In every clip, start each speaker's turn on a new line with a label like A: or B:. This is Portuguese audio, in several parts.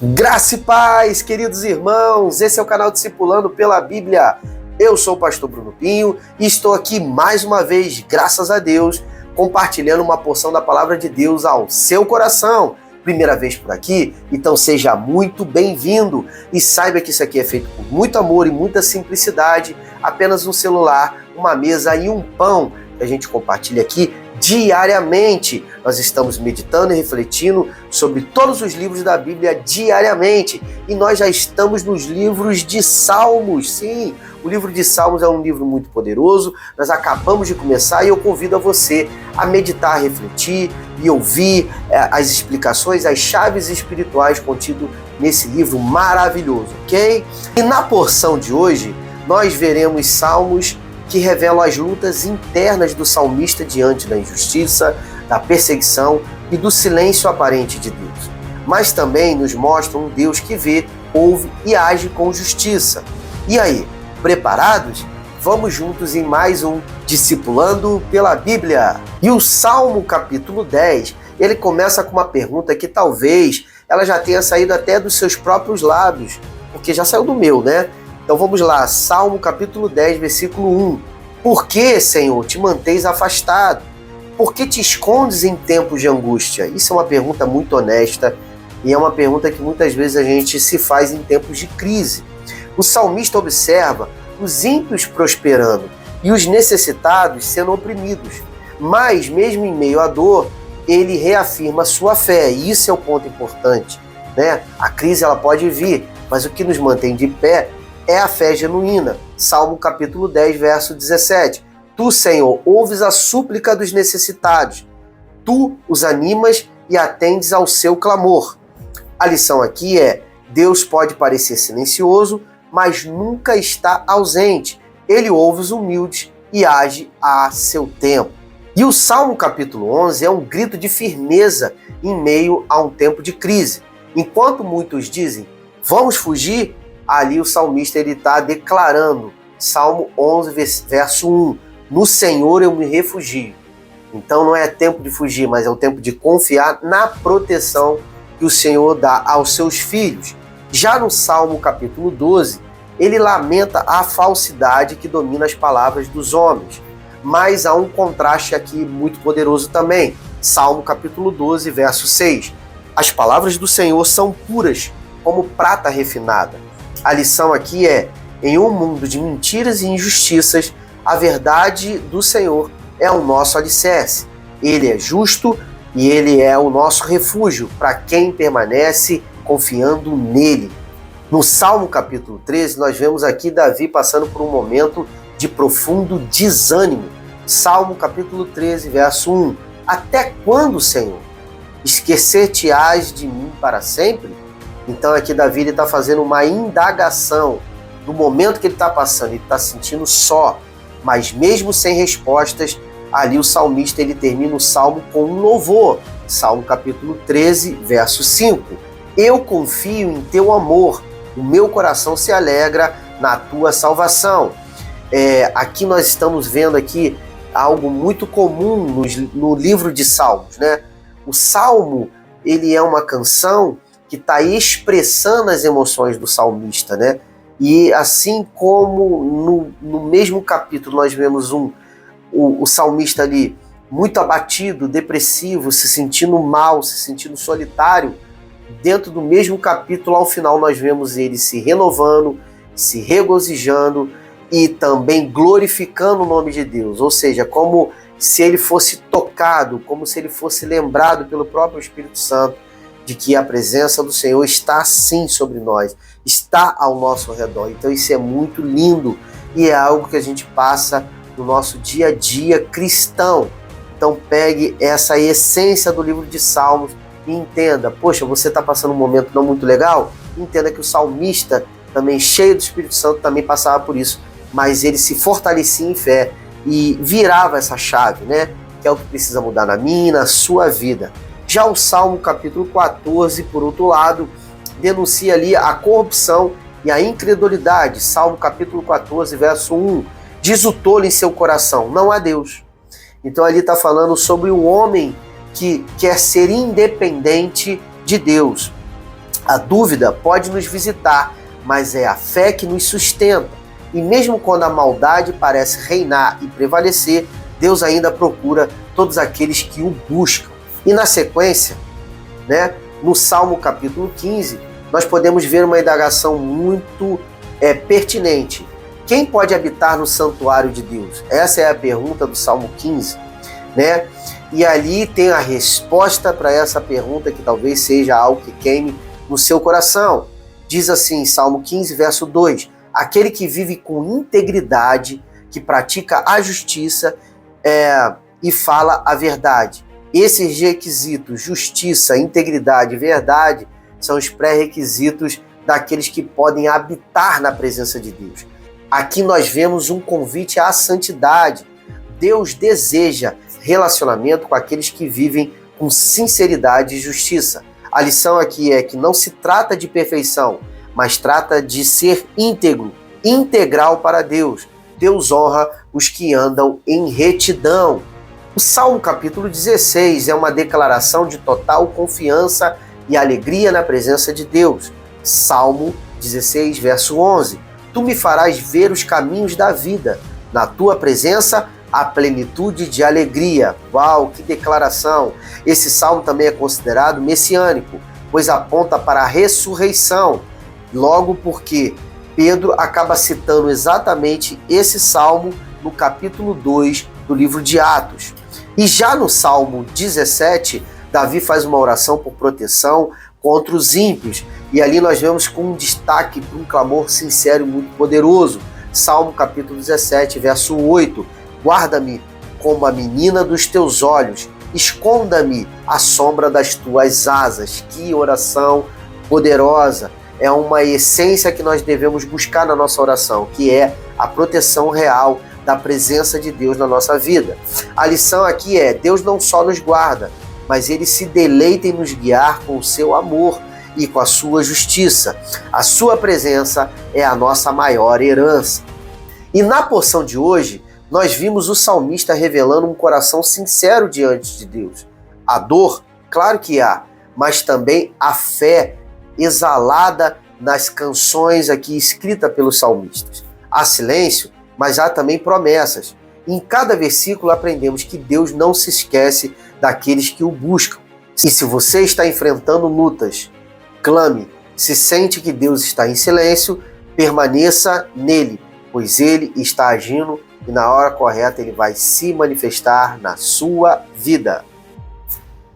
A: Graça e paz, queridos irmãos, esse é o canal Discipulando pela Bíblia. Eu sou o pastor Bruno Pinho e estou aqui mais uma vez, graças a Deus, compartilhando uma porção da palavra de Deus ao seu coração. Primeira vez por aqui, então seja muito bem-vindo e saiba que isso aqui é feito com muito amor e muita simplicidade, apenas um celular, uma mesa e um pão que a gente compartilha aqui diariamente. Nós estamos meditando e refletindo sobre todos os livros da Bíblia diariamente e nós já estamos nos livros de Salmos. Sim, o livro de Salmos é um livro muito poderoso, nós acabamos de começar e eu convido a você a meditar, refletir e ouvir as explicações, as chaves espirituais contidas nesse livro maravilhoso, ok? E na porção de hoje nós veremos Salmos que revelam as lutas internas do salmista diante da injustiça, da perseguição e do silêncio aparente de Deus. Mas também nos mostram um Deus que vê, ouve e age com justiça. E aí, preparados? Vamos juntos em mais um Discipulando pela Bíblia. E o Salmo capítulo 10, ele começa com uma pergunta que talvez ela já tenha saído até dos seus próprios lábios, porque já saiu do meu, né? Então vamos lá, Salmo capítulo 10, versículo 1. Por que, Senhor, te mantens afastado? Por que te escondes em tempos de angústia? Isso é uma pergunta muito honesta e é uma pergunta que muitas vezes a gente se faz em tempos de crise. O salmista observa os ímpios prosperando e os necessitados sendo oprimidos. Mas, mesmo em meio à dor, ele reafirma sua fé. E isso é o ponto importante, né? A crise ela pode vir, mas o que nos mantém de pé é a fé genuína. Salmo capítulo 10, verso 17. Tu, Senhor, ouves a súplica dos necessitados. Tu os animas e atendes ao seu clamor. A lição aqui é: Deus pode parecer silencioso, mas nunca está ausente. Ele ouve os humildes e age a seu tempo. E o Salmo capítulo 11 é um grito de firmeza em meio a um tempo de crise. Enquanto muitos dizem, vamos fugir, ali o salmista está declarando, Salmo 11, verso 1, no Senhor eu me refugio. Então não é tempo de fugir, mas é o tempo de confiar na proteção que o Senhor dá aos seus filhos. Já no Salmo capítulo 12, ele lamenta a falsidade que domina as palavras dos homens. Mas há um contraste aqui muito poderoso também. Salmo capítulo 12, verso 6. As palavras do Senhor são puras, como prata refinada. A lição aqui é: em um mundo de mentiras e injustiças, a verdade do Senhor é o nosso alicerce. Ele é justo e ele é o nosso refúgio para quem permanece confiando nele. No Salmo capítulo 13, nós vemos aqui Davi passando por um momento de profundo desânimo. Salmo capítulo 13, verso 1. Até quando, Senhor? Esquecer-te-ás de mim para sempre? Então aqui Davi está fazendo uma indagação do momento que ele está passando. Ele está se sentindo só, mas mesmo sem respostas, ali o salmista ele termina o salmo com um louvor. Salmo capítulo 13, verso 5. Eu confio em teu amor, o meu coração se alegra na tua salvação. Aqui nós estamos vendo aqui algo muito comum no livro de Salmos, né? O salmo ele é uma canção que está expressando as emoções do salmista, né? E assim como no mesmo capítulo nós vemos o salmista ali muito abatido, depressivo, se sentindo mal, se sentindo solitário, dentro do mesmo capítulo, ao final, nós vemos ele se renovando, se regozijando e também glorificando o nome de Deus. Ou seja, como se ele fosse tocado, como se ele fosse lembrado pelo próprio Espírito Santo de que a presença do Senhor está sim sobre nós, está ao nosso redor. Então isso é muito lindo e é algo que a gente passa no nosso dia a dia cristão. Então pegue essa essência do livro de Salmos e entenda, poxa, você está passando um momento não muito legal? Entenda que o salmista, também cheio do Espírito Santo, também passava por isso, mas ele se fortalecia em fé e virava essa chave, né? Que é o que precisa mudar na minha e na sua vida. Já o Salmo capítulo 14, por outro lado, denuncia ali a corrupção e a incredulidade. Salmo capítulo 14, verso 1, diz o tolo em seu coração, não há Deus. Então ali está falando sobre o homem que quer ser independente de Deus. A dúvida pode nos visitar, mas é a fé que nos sustenta. E mesmo quando a maldade parece reinar e prevalecer, Deus ainda procura todos aqueles que o buscam. E na sequência, no Salmo capítulo 15, nós podemos ver uma indagação muito pertinente. Quem pode habitar no santuário de Deus? Essa é a pergunta do Salmo 15, E ali tem a resposta para essa pergunta, que talvez seja algo que queime no seu coração. Diz assim, Salmo 15, verso 2: aquele que vive com integridade, que pratica a justiça e fala a verdade. Esses requisitos, justiça, integridade e verdade, são os pré-requisitos daqueles que podem habitar na presença de Deus. Aqui nós vemos um convite à santidade. Deus deseja relacionamento com aqueles que vivem com sinceridade e justiça. A lição aqui é que não se trata de perfeição, mas trata de ser íntegro, integral para Deus. Deus honra os que andam em retidão. O Salmo capítulo 16 é uma declaração de total confiança e alegria na presença de Deus. Salmo 16, verso 11: tu me farás ver os caminhos da vida, na tua presença a plenitude de alegria. Uau, que declaração! Esse salmo também é considerado messiânico, pois aponta para a ressurreição. Logo porque Pedro acaba citando exatamente esse salmo no capítulo 2 do livro de Atos. E já no Salmo 17, Davi faz uma oração por proteção contra os ímpios. E ali nós vemos com um destaque para um clamor sincero e muito poderoso. Salmo capítulo 17, verso 8: guarda-me como a menina dos teus olhos, esconda-me à sombra das tuas asas. Que oração poderosa! É uma essência que nós devemos buscar na nossa oração, que é a proteção real da presença de Deus na nossa vida. A lição aqui é: Deus não só nos guarda, mas Ele se deleita em nos guiar com o seu amor e com a sua justiça. A sua presença é a nossa maior herança. E na porção de hoje, nós vimos o salmista revelando um coração sincero diante de Deus. A dor, claro que há, mas também a fé exalada nas canções aqui escritas pelos salmistas. Há silêncio, mas há também promessas. Em cada versículo aprendemos que Deus não se esquece daqueles que o buscam. E se você está enfrentando lutas, clame. Se sente que Deus está em silêncio, permaneça nele, pois ele está agindo e na hora correta ele vai se manifestar na sua vida.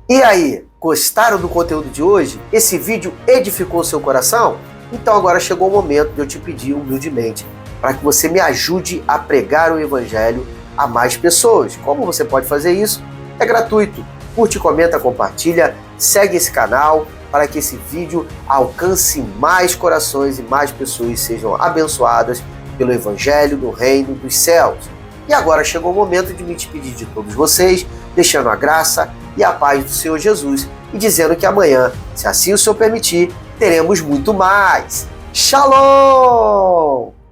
A: E aí, gostaram do conteúdo de hoje? Esse vídeo edificou seu coração? Então agora chegou o momento de eu te pedir humildemente para que você me ajude a pregar o Evangelho a mais pessoas. Como você pode fazer isso? É gratuito. Curte, comenta, compartilha, segue esse canal para que esse vídeo alcance mais corações e mais pessoas sejam abençoadas pelo Evangelho do Reino dos Céus. E agora chegou o momento de me despedir de todos vocês, deixando a graça e a paz do Senhor Jesus e dizendo que amanhã, se assim o Senhor permitir, teremos muito mais. Shalom!